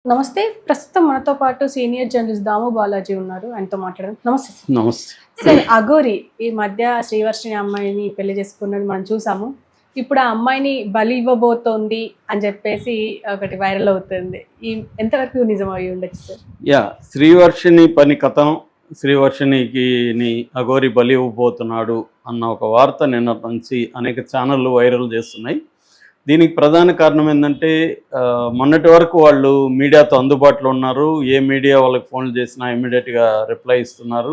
నమస్తే. ప్రస్తుతం మనతో పాటు సీనియర్ జర్నలిస్ట్ దాము బాలాజీ ఉన్నారు. ఆయనతో మాట్లాడదాం. నమస్తే సార్. నమస్తే. సార్, అఘోరి ఈ మధ్య శ్రీవర్షిని అమ్మాయిని పెళ్లి చేసుకున్నది మనం చూసాము. ఇప్పుడు ఆ అమ్మాయిని బలి ఇవ్వబోతోంది అని చెప్పేసి ఒకటి వైరల్ అవుతుంది. ఈ ఎంతవరకు నిజం అయి ఉండొచ్చు సార్? శ్రీవర్షిని పని కథం, శ్రీవర్షినికి అఘోరి బలి ఇవ్వబోతున్నాడు అన్న ఒక వార్త నిన్న నుంచి అనేక ఛానళ్ళు వైరల్ చేస్తున్నాయి. దీనికి ప్రధాన కారణం ఏంటంటే మొన్నటి వరకు వాళ్ళు మీడియాతో అందుబాటులో ఉన్నారు. ఏ మీడియా వాళ్ళకి ఫోన్లు చేసినా ఇమ్మీడియట్గా రిప్లై ఇస్తున్నారు,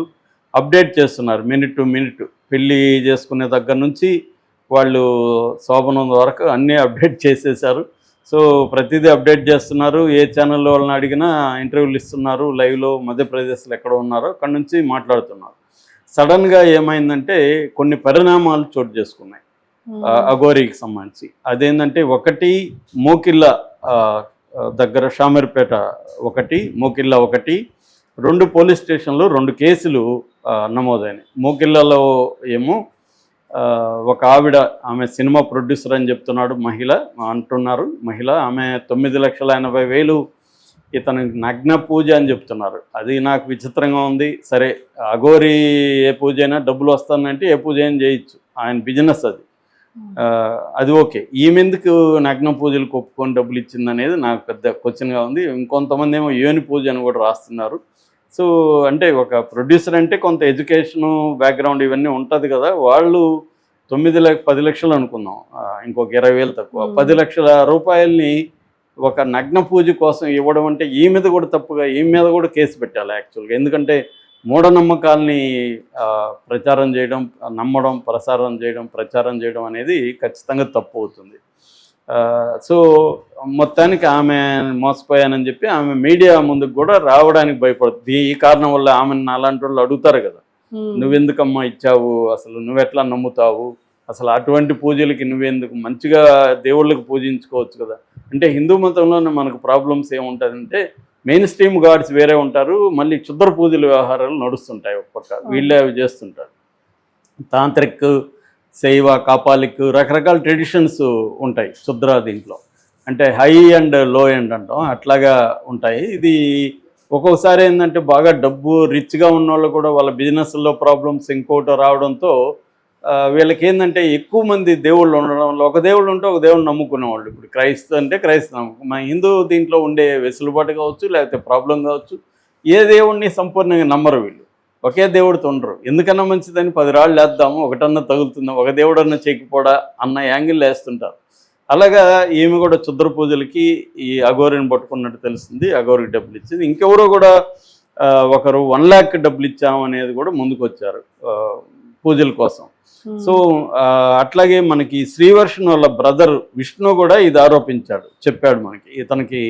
అప్డేట్ చేస్తున్నారు మినిట్ టు మినిట్. పెళ్ళి చేసుకునే దగ్గర నుంచి వాళ్ళు శోభనం వరకు అన్నీ అప్డేట్ చేసేసారు. సో ప్రతిదీ అప్డేట్ చేస్తున్నారు. ఏ ఛానల్లో వాళ్ళని అడిగినా ఇంటర్వ్యూలు ఇస్తున్నారు. లైవ్లో మధ్యప్రదేశ్లో ఎక్కడ ఉన్నారో అక్కడ నుంచి మాట్లాడుతున్నారు. సడన్గా ఏమైందంటే కొన్ని పరిణామాలు చోటు చేసుకున్నాయి అఘోరికి సంబంధించి. అదేంటంటే ఒకటి మోకిళ్ళ దగ్గర షామీర్పేట ఒకటి, మోకిళ్ళ ఒకటి, 2 పోలీస్ స్టేషన్లు 2 కేసులు నమోదైనాయి. మోకిళ్ళలో ఏమో ఒక ఆవిడ, ఆమె సినిమా ప్రొడ్యూసర్ అని చెప్తున్నాడు, అంటున్నారు మహిళ. ఆమె 9,80,000 ఇతనికి నగ్న పూజ అని చెప్తున్నారు. అది నాకు విచిత్రంగా ఉంది. సరే, అఘోరి ఏ పూజ అయినా డబ్బులు వస్తానంటే ఏ పూజ అయినా చేయొచ్చు, ఆయన బిజినెస్ అది. అది ఓకే. ఈమెందుకు నగ్న పూజలకు ఒప్పుకొని డబ్బులు ఇచ్చిందనేది నాకు పెద్ద క్వశ్చన్గా ఉంది. ఇంకొంతమంది ఏమో యోని పూజ అని కూడా రాస్తున్నారు. సో అంటే ఒక ప్రొడ్యూసర్ అంటే కొంత ఎడ్యుకేషను బ్యాక్గ్రౌండ్ ఇవన్నీ ఉంటుంది కదా. వాళ్ళు 10 లక్షలు అనుకుందాం, ఇంకొక 20,000 తక్కువ, 10 లక్షల రూపాయలని ఒక నగ్న పూజ కోసం ఇవ్వడం అంటే ఈ మీద కూడా తప్పుగా, ఈ మీద కూడా కేసు పెట్టాలి యాక్చువల్గా. ఎందుకంటే మూఢనమ్మకాల్ని ప్రచారం చేయడం, నమ్మడం, ప్రచారం చేయడం అనేది ఖచ్చితంగా తప్పు అవుతుంది. సో మొత్తానికి ఆమె మోసపోయానని చెప్పి ఆమె మీడియా ముందుకు కూడా రావడానికి భయపడుతుంది. ఈ కారణం వల్ల ఆమెను అలాంటి వాళ్ళు అడుగుతారు కదా, నువ్వెందుకమ్మా ఇచ్చావు, అసలు నువ్వెట్లా నమ్ముతావు, అసలు అటువంటి పూజలకి నువ్వెందుకు, మంచిగా దేవుళ్ళకి పూజించుకోవచ్చు కదా. అంటే హిందూ మతంలోనే మనకు ప్రాబ్లమ్స్ ఏముంటుందంటే మెయిన్ స్ట్రీమ్ గాడ్స్ వేరే ఉంటారు, మళ్ళీ క్షుద్ర పూజల వ్యవహారాలు నడుస్తుంటాయి. ఒక పక్క వీళ్ళే అవి చేస్తుంటారు. తాంత్రిక్, శైవ, కాపాలిక్, రకరకాల ట్రెడిషన్స్ ఉంటాయి క్షుద్ర దీంట్లో. అంటే హై అండ్ లో ఎండ్ అంటాం, అట్లాగా ఉంటాయి. ఇది ఒక్కొక్కసారి ఏంటంటే బాగా డబ్బు రిచ్గా ఉన్న వాళ్ళు కూడా వాళ్ళ బిజినెస్లో ప్రాబ్లమ్స్ ఇంకోటి రావడంతో వీళ్ళకి ఏంటంటే ఎక్కువ మంది దేవుళ్ళు ఉండడం వల్ల, ఒక దేవుళ్ళు ఉంటే ఒక దేవుడు నమ్ముకునేవాళ్ళు. ఇప్పుడు క్రైస్తవ అంటే క్రైస్తవం, మన హిందూ దీంట్లో ఉండే వెసులుబాటు కావచ్చు, లేకపోతే ప్రాబ్లం కావచ్చు, ఏ దేవుడిని సంపూర్ణంగా నమ్మరు వీళ్ళు. ఒకే దేవుడితో ఉండరు. ఎందుకన్నా మంచిదని 10 రాళ్ళు వేద్దాము, ఒకటన్నా తగులుతుందా, ఒక దేవుడన్నా చెక్కిపోడా అన్న యాంగిల్ వేస్తుంటారు. అలాగా ఈమె కూడా క్షుద్ర పూజలకి ఈ అఘోరిని పట్టుకున్నట్టు తెలుస్తుంది. అఘోరికి డబ్బులు ఇచ్చింది. ఇంకెవరో కూడా ఒకరు 1 lakh డబ్బులు ఇచ్చాము అనేది కూడా ముందుకు వచ్చారు పూజల కోసం. సో అట్లాగే మనకి శ్రీవర్షిని వాళ్ళ బ్రదర్ విష్ణు కూడా ఇది ఆరోపించాడు, చెప్పాడు మనకి, ఇతనికి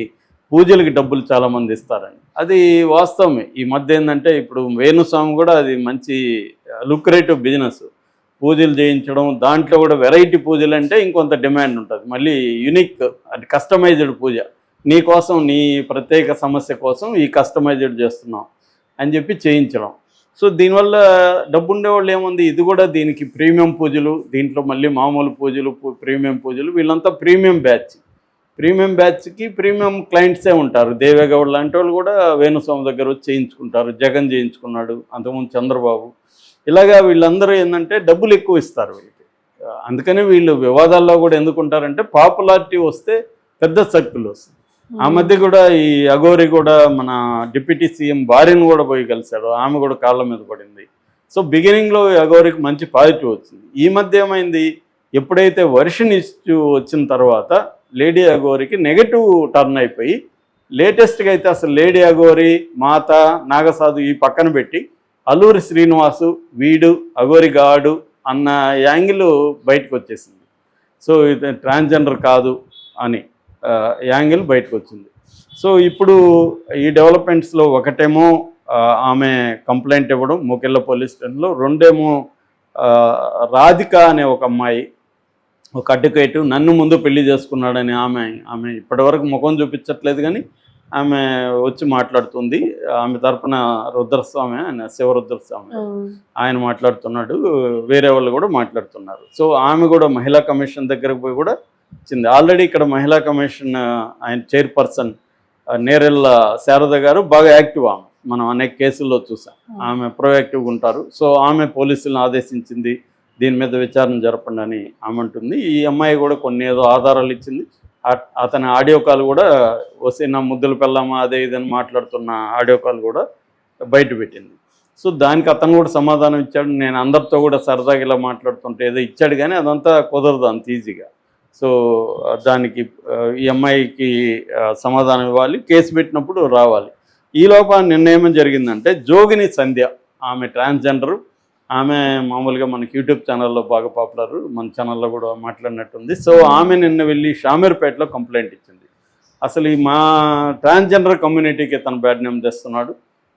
పూజలకి డబ్బులు చాలామంది ఇస్తారని. అది వాస్తవమే. ఈ మధ్య ఏంటంటే ఇప్పుడు వేణుస్వామి కూడా అది మంచి లుక్రేటివ్ బిజినెస్, పూజలు చేయించడం. దాంట్లో కూడా వెరైటీ పూజలు అంటే ఇంకొంత డిమాండ్ ఉంటుంది. మళ్ళీ యునిక్, అది కస్టమైజ్డ్ పూజ, నీ కోసం, నీ ప్రత్యేక సమస్య కోసం ఈ కస్టమైజ్డ్ చేస్తున్నాం అని చెప్పి చేయించడం. సో దీనివల్ల డబ్బు ఉండేవాళ్ళు ఏముంది, ఇది కూడా దీనికి ప్రీమియం పూజలు, దీంట్లో మళ్ళీ మామూలు పూజలు, ప్రీమియం పూజలు, వీళ్ళంతా ప్రీమియం బ్యాచ్కి ప్రీమియం క్లయింట్సే ఉంటారు. దేవేగౌడ్ లాంటి వాళ్ళు కూడా వేణుస్వామి దగ్గర వచ్చి చేయించుకుంటారు. జగన్ చేయించుకున్నాడు, అంతకుముందు చంద్రబాబు. ఇలాగా వీళ్ళందరూ ఏంటంటే డబ్బులు ఎక్కువ ఇస్తారు వీళ్ళకి. అందుకని వీళ్ళు వివాదాల్లో కూడా ఎందుకుంటారంటే పాపులారిటీ వస్తే పెద్ద సర్కిల్ వస్తుంది. ఆ మధ్య కూడా ఈ అఘోరి కూడా మన డిప్యూటీ సీఎం భార్యను కూడా పోయి కలిశాడు, ఆమె కూడా కాళ్ళ మీద పడింది. సో బిగినింగ్లో అఘోరికి మంచి పాజిటివ్ వచ్చింది. ఈ మధ్య ఏమైంది, ఎప్పుడైతే వర్షిని ఇష్యూ వచ్చిన తర్వాత లేడీ అఘోరికి నెగటివ్ టర్న్ అయిపోయి, లేటెస్ట్గా అయితే అసలు లేడీ అఘోరి, మాత, నాగసాధు ఈ పక్కన పెట్టి అల్లూరి శ్రీనివాసు వీడు అఘోరి గాడు అన్న యాంగిల్ బయటకు వచ్చేసింది. సో ఇది ట్రాన్స్జెండర్ కాదు అని యాంగిల్ బయటకు వచ్చింది. సో ఇప్పుడు ఈ డెవలప్మెంట్స్లో ఒకటేమో ఆమె కంప్లైంట్ ఇవ్వడం మోకెళ్ళ పోలీస్ స్టేషన్లో, రెండేమో రాధిక అనే ఒక అమ్మాయి, ఒక అడ్వకేటు, నన్ను ముందు పెళ్లి చేసుకున్నాడని ఆమె ఇప్పటివరకు ముఖం చూపించట్లేదు, కానీ ఆమె వచ్చి మాట్లాడుతుంది. ఆమె తరపున రుద్రస్వామి, ఆయన శివరుద్రస్వామి, ఆయన మాట్లాడుతున్నాడు, వేరే వాళ్ళు కూడా మాట్లాడుతున్నారు. సో ఆమె కూడా మహిళా కమిషన్ దగ్గరకు పోయి కూడా వచ్చింది. ఆల్రెడీ ఇక్కడ మహిళా కమిషన్ ఆయన చైర్పర్సన్ నేరెళ్ళ శారద గారు బాగా యాక్టివ్. ఆమె మనం అనేక కేసుల్లో చూసాం, ఆమె ప్రొయాక్టివ్గా ఉంటారు. సో ఆమె పోలీసులను ఆదేశించింది దీని మీద విచారణ జరపండి అని ఆమె అంటుంది. ఈ అమ్మాయి కూడా కొన్ని ఏదో ఆధారాలు ఇచ్చింది. అతని ఆడియో కాల్ కూడా వసిన ముద్దులు పెళ్ళామా అదే ఇదని మాట్లాడుతున్న ఆడియో కాల్ కూడా బయట పెట్టింది. సో దానికి అతను కూడా సమాధానం ఇచ్చాడు. నేను అందరితో కూడా సరదాగా ఇలా మాట్లాడుతుంటే ఏదో ఇచ్చాడు, కానీ అదంతా కుదరదు అంత ఈజీగా. సో దానికి ఈ అమ్మాయికి సమాధానం ఇవ్వాలి, కేసు పెట్టినప్పుడు రావాలి. ఈ లోపల నిన్న ఏమని జరిగిందంటే, జోగిని సంధ్య, ఆమె ట్రాన్స్జెండరు, ఆమె మామూలుగా మనకి యూట్యూబ్ ఛానల్లో బాగా పాపులర్, మన ఛానల్లో కూడా మాట్లాడినట్టుంది. సో ఆమె నిన్న వెళ్ళి షామీర్పేటలో కంప్లైంట్ ఇచ్చింది. అసలు ఈ మా ట్రాన్స్జెండర్ కమ్యూనిటీకి ఇతను బ్యాడ్ నేమ్ తెస్తున్నాడు,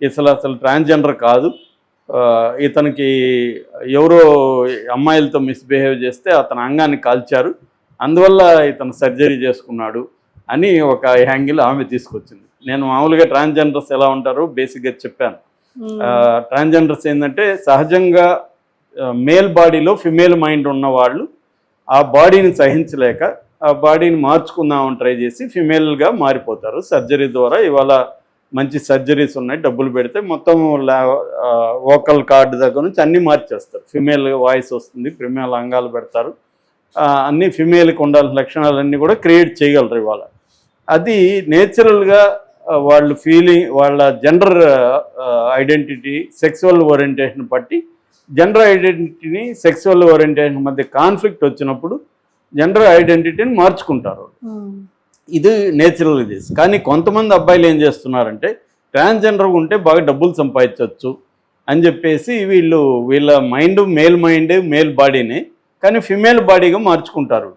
అసలు ట్రాన్స్జెండర్ కాదు, ఇతనికి ఎవరో అమ్మాయిలతో మిస్బిహేవ్ చేస్తే అతని అంగాన్ని కాల్చారు, అందువల్ల ఇతను సర్జరీ చేసుకున్నాడు అని ఒక యాంగిల్ ఆమె తీసుకొచ్చింది. నేను మామూలుగా ట్రాన్స్జెండర్స్ ఎలా ఉంటారో బేసిక్గా చెప్పాను. ట్రాన్స్జెండర్స్ ఏంటంటే సహజంగా మేల్ బాడీలో ఫిమేల్ మైండ్ ఉన్న వాళ్ళు ఆ బాడీని సహించలేక ఆ బాడీని మార్చుకుందామని ట్రై చేసి ఫిమేల్గా మారిపోతారు సర్జరీ ద్వారా. ఇవాళ మంచి సర్జరీస్ ఉన్నాయి, డబ్బులు పెడితే మొత్తం వోకల్ కార్డు దగ్గర నుంచి అన్నీ మార్చేస్తారు. ఫిమేల్ వాయిస్ వస్తుంది, ఫిమేల్ అంగాలు పెడతారు, అన్నీ ఫిమేల్కి ఉండాల్సిన లక్షణాలన్నీ కూడా క్రియేట్ చేయగలరు ఇవాళ. అది నేచురల్గా వాళ్ళు ఫీలింగ్, వాళ్ళ జెండర్ ఐడెంటిటీ, సెక్సువల్ ఓరియంటేషన్ బట్టి జెండర్ ఐడెంటిటీని సెక్సువల్ ఓరియంటేషన్ మధ్య కాన్ఫ్లిక్ట్ వచ్చినప్పుడు జెండర్ ఐడెంటిటీని మార్చుకుంటారు. ఇది నేచురల్గా చేసి. కానీ కొంతమంది అబ్బాయిలు ఏం చేస్తున్నారంటే, ట్రాన్స్జెండర్గా ఉంటే బాగా డబ్బులు సంపాదించవచ్చు అని చెప్పేసి వీళ్ళ మైండ్ మేల్ బాడీని కానీ ఫిమేల్ బాడీగా మార్చుకుంటారు.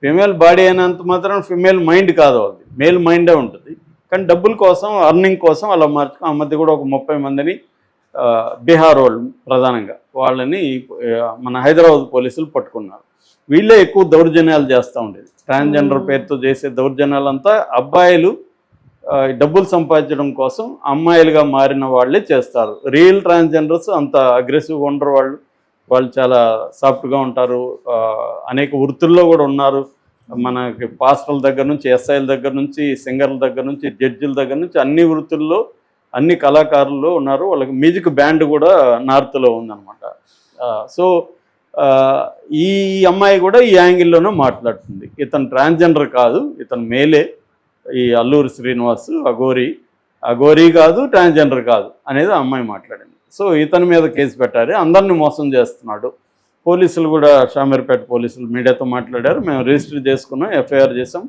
ఫిమేల్ బాడీ అయినంత మాత్రం ఫిమేల్ మైండ్ కాదు, అది మేల్ మైండే ఉంటుంది. కానీ డబ్బుల కోసం, అర్నింగ్ కోసం అలా మార్చుకుని ఆ మధ్య కూడా ఒక 30 మందిని బీహార్ వాళ్ళు ప్రధానంగా వాళ్ళని మన హైదరాబాద్ పోలీసులు పట్టుకున్నారు. వీళ్ళే ఎక్కువ దౌర్జన్యాలు చేస్తూ ఉండేది. ట్రాన్స్జెండర్ పేరుతో చేసే దౌర్జన్యాలంతా అబ్బాయిలు డబ్బులు సంపాదించడం కోసం అమ్మాయిలుగా మారిన వాళ్ళే చేస్తారు. రియల్ ట్రాన్స్జెండర్స్ అంత అగ్రెసివ్గా ఉండరు, వాళ్ళు చాలా సాఫ్ట్గా ఉంటారు. అనేక వృత్తుల్లో కూడా ఉన్నారు. మనకి పాస్టర్ల దగ్గర నుంచి, ఎస్ఐల దగ్గర నుంచి, సింగర్ల దగ్గర నుంచి, జడ్జిల దగ్గర నుంచి అన్ని వృత్తుల్లో అన్ని కళాకారులు ఉన్నారు. వాళ్ళకి మ్యూజిక్ బ్యాండ్ కూడా నార్త్లో ఉందన్నమాట. సో ఈ అమ్మాయి కూడా ఈ యాంగిల్లోనూ మాట్లాడుతుంది. ఇతను ట్రాన్స్జెండర్ కాదు, ఇతను మేలే, ఈ అల్లూరి శ్రీనివాస్ అఘోరీ కాదు, ట్రాన్స్జెండర్ కాదు అనేది ఆ అమ్మాయి మాట్లాడింది. సో ఇతని మీద కేసు పెట్టారు, అందరినీ మోసం చేస్తున్నాడు. పోలీసులు కూడా షామీర్పేట పోలీసులు మీడియాతో మాట్లాడారు, మేము రిజిస్టర్ చేసుకున్నాం, ఎఫ్ఐఆర్ చేసాం,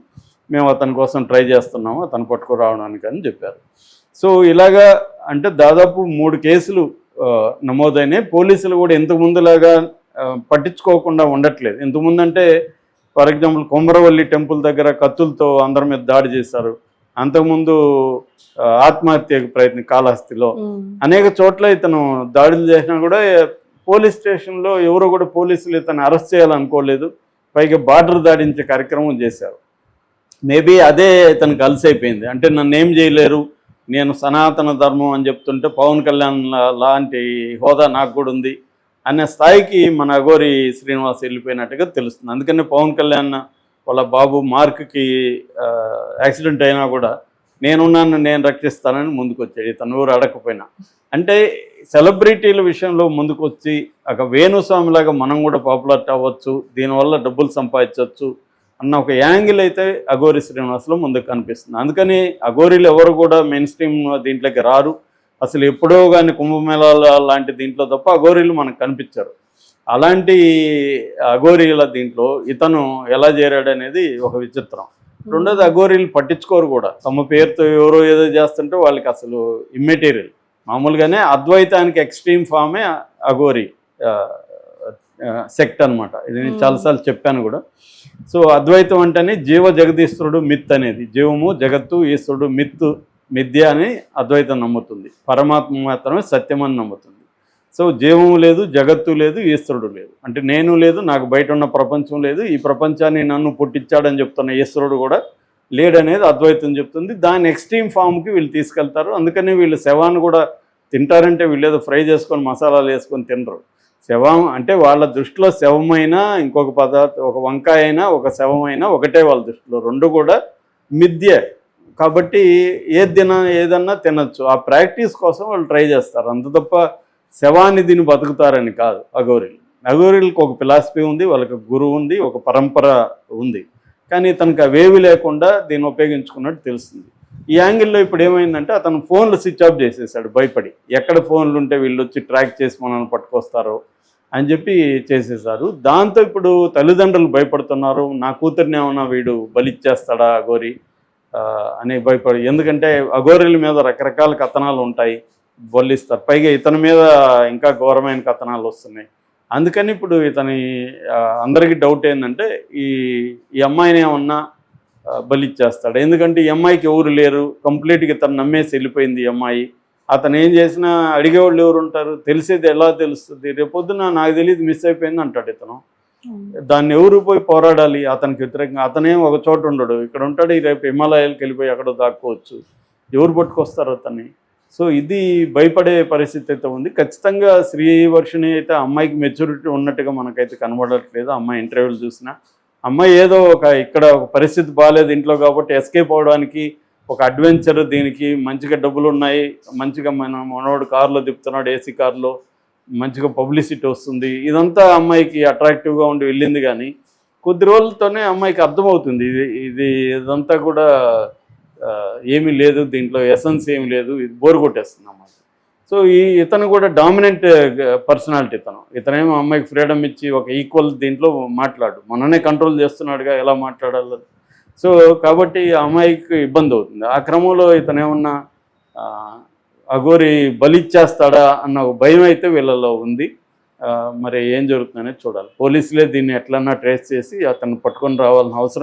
మేము అతని కోసం ట్రై చేస్తున్నాము అతను పట్టుకురావడానికి అని చెప్పారు. సో ఇలాగా అంటే దాదాపు 3 కేసులు నమోదైనాయి. పోలీసులు కూడా ఇంతకుముందులాగా పట్టించుకోకుండా ఉండట్లేదు. ఇంతకుముందు అంటే ఫర్ ఎగ్జాంపుల్ కొమరవల్లి టెంపుల్ దగ్గర కత్తులతో అందరి మీద దాడి చేశారు. అంతకుముందు ఆత్మహత్యకు ప్రయత్నం కాళహస్తిలో అనేక చోట్ల ఇతను దాడులు చేసినా కూడా పోలీస్ స్టేషన్లో ఎవరో కూడా పోలీసులు ఇతను అరెస్ట్ చేయాలనుకోలేదు, పైగా బార్డర్ దాడించే కార్యక్రమం చేశారు. మేబీ అదే ఇతను కలిసి అయిపోయింది. అంటే నన్ను ఏం చేయలేరు, నేను సనాతన ధర్మం అని చెప్తుంటే పవన్ కళ్యాణ్ లాంటి హోదా నాకు కూడా ఉంది అనే స్థాయికి మన అఘోరి శ్రీనివాస్ వెళ్ళిపోయినట్టుగా తెలుస్తుంది. అందుకని పవన్ కళ్యాణ్ వాళ్ళ బాబు మార్క్కి యాక్సిడెంట్ అయినా కూడా నేనున్నాను, నేను రక్షిస్తానని ముందుకు వచ్చాడు, ఇతను ఊరు అడగకపోయినా. అంటే సెలబ్రిటీల విషయంలో ముందుకు వచ్చి ఒక వేణుస్వామిలాగా మనం కూడా పాపులర్ అవ్వచ్చు, దీనివల్ల డబ్బులు సంపాదించవచ్చు అన్న ఒక యాంగిల్ అయితే అఘోరి శ్రీనివాస్లో ముందుకు కనిపిస్తుంది. అందుకని అఘోరీలు ఎవరు కూడా మెయిన్ స్ట్రీమ్ దీంట్లోకి రారు. అసలు ఎప్పుడో కానీ కుంభమేళాల లాంటి దీంట్లో తప్ప అఘోరీలు మనకు కనిపించారు. అలాంటి అఘోరీల దీంట్లో ఇతను ఎలా చేరాడు అనేది ఒక విచిత్రం. రెండోది, అఘోరీలు పట్టించుకోరు కూడా, తమ పేరుతో ఎవరో ఏదో చేస్తుంటే వాళ్ళకి అసలు ఇమ్మెటీరియల్. మామూలుగానే అద్వైతానికి ఎక్స్ట్రీమ్ ఫామే అఘోరి సెక్ట్ అనమాట. ఇది నేను చాలాసార్లు చెప్పాను కూడా. సో అద్వైతం అంటేనే జీవ జగదీశ్వరుడు మిత్ అనేది, జీవము జగత్తు ఈశ్వరుడు మిథ్య అని అద్వైతం నమ్ముతుంది. పరమాత్మ మాత్రమే సత్యమని నమ్ముతుంది. సో జీవము లేదు, జగత్తు లేదు, ఈశ్వరుడు లేదు. అంటే నేను లేదు, నాకు బయట ఉన్న ప్రపంచం లేదు, ఈ ప్రపంచాన్ని నన్ను పుట్టించాడని చెప్తున్న ఈశ్వరుడు కూడా లేడనేది అద్వైతం చెప్తుంది. దాని ఎక్స్ట్రీమ్ ఫామ్కి వీళ్ళు తీసుకెళ్తారు. అందుకని వీళ్ళు శవాన్ని కూడా తింటారంటే వీళ్ళేదో ఫ్రై చేసుకొని మసాలాలు వేసుకొని తినరు. శవం అంటే వాళ్ళ దృష్టిలో శవమైనా ఇంకొక పదార్థం, ఒక వంకాయ అయినా ఒక శవం అయినా ఒకటే వాళ్ళ దృష్టిలో, రెండు కూడా మిథ్య. కాబట్టి ఏదన్నా తినచ్చు. ఆ ప్రాక్టీస్ కోసం వాళ్ళు ట్రై చేస్తారు. అంత తప్ప శవాన్ని దీన్ని బతుకుతారని కాదు అఘోరీలు. అఘోరీలకు ఒక ఫిలాసఫీ ఉంది, వాళ్ళకి గురువు ఉంది, ఒక పరంపర ఉంది. కానీ తనకు అవేవి లేకుండా దీన్ని ఉపయోగించుకున్నట్టు తెలుస్తుంది. ఈ యాంగిల్లో ఇప్పుడు ఏమైందంటే అతను ఫోన్లు స్విచ్ ఆఫ్ చేసేసాడు భయపడి. ఎక్కడ ఫోన్లు ఉంటే వీళ్ళు వచ్చి ట్రాక్ చేసి మనల్ని పట్టుకొస్తారో అని చెప్పి చేసేసారు. దాంతో ఇప్పుడు తల్లిదండ్రులు భయపడుతున్నారు. నా కూతుర్ని ఏమన్నా వీడు బలిచ్చేస్తాడా అఘోరి అని భయపడి. ఎందుకంటే అఘోరీల మీద రకరకాల కథనాలు ఉంటాయి, బొల్లిస్తారు. పైగా ఇతని మీద ఇంకా ఘోరమైన కథనాలు వస్తున్నాయి. అందుకని ఇప్పుడు అందరికీ డౌట్ ఏంటంటే ఈ అమ్మాయిని ఏమన్నా బలిచ్చేస్తాడు. ఎందుకంటే ఈ అమ్మాయికి ఎవరు లేరు, కంప్లీట్గా ఇతను నమ్మేసి వెళ్ళిపోయింది ఈ అమ్మాయి. అతను ఏం చేసినా అడిగేవాళ్ళు ఎవరు ఉంటారు, తెలిసేది ఎలా తెలుస్తుంది? రేపొద్దున నాకు తెలియదు మిస్ అయిపోయింది అంటాడు ఇతను. దాన్ని ఎవరు పోయి పోరాడాలి అతనికి వ్యతిరేకంగా? అతనేం ఒక చోట ఉండడు, ఇక్కడ ఉంటాడు. రేపు హిమాలయాలకు వెళ్ళిపోయి అక్కడ దాక్కోవచ్చు. ఎవరు పట్టుకొస్తారు అతన్ని? సో ఇది భయపడే పరిస్థితి అయితే ఉంది. ఖచ్చితంగా శ్రీవర్షిణి అయితే అమ్మాయికి మెచ్యూరిటీ ఉన్నట్టుగా మనకైతే కనబడట్లేదు. అమ్మాయి ఇంటర్వ్యూలు చూసినా అమ్మాయి ఏదో ఇక్కడ ఒక పరిస్థితి బాగాలేదు ఇంట్లో కాబట్టి ఎస్కేప్ అవడానికి ఒక అడ్వెంచర్, దీనికి మంచిగా డబ్బులు ఉన్నాయి, మంచిగా మనోడు కారులో తిప్పుతున్నాడు, ఏసీ కారులో, మంచిగా పబ్లిసిటీ వస్తుంది, ఇదంతా అమ్మాయికి అట్రాక్టివ్గా ఉండి వెళ్ళింది. కానీ కొద్ది రోజులతోనే అమ్మాయికి అర్థమవుతుంది ఇదంతా కూడా ఏమీ లేదు, దీంట్లో ఎసెన్స్ ఏమి లేదు, ఇది బోర్ కొట్టేస్తుంది అమ్మాయి. సో ఇతను కూడా డామినెంట్ పర్సనాలిటీ. ఇతనేమో అమ్మాయికి ఫ్రీడమ్ ఇచ్చి ఒక ఈక్వల్ దీంట్లో మాట్లాడు, మననే కంట్రోల్ చేస్తున్నాడుగా ఎలా మాట్లాడాలో. సో కాబట్టి ఆ అమ్మాయికి ఇబ్బంది అవుతుంది. ఆ క్రమంలో ఇతనేమన్నా అఘోరి బలిచ్చేస్తాడా అన్న ఒక భయం అయితే వీళ్ళలో ఉంది. మరి ఏం జరుగుతుందనేది చూడాలి. పోలీసులే దీన్ని ఎట్లన్నా ట్రేస్ చేసి అతన్ని పట్టుకొని రావాల్సిన అవసరం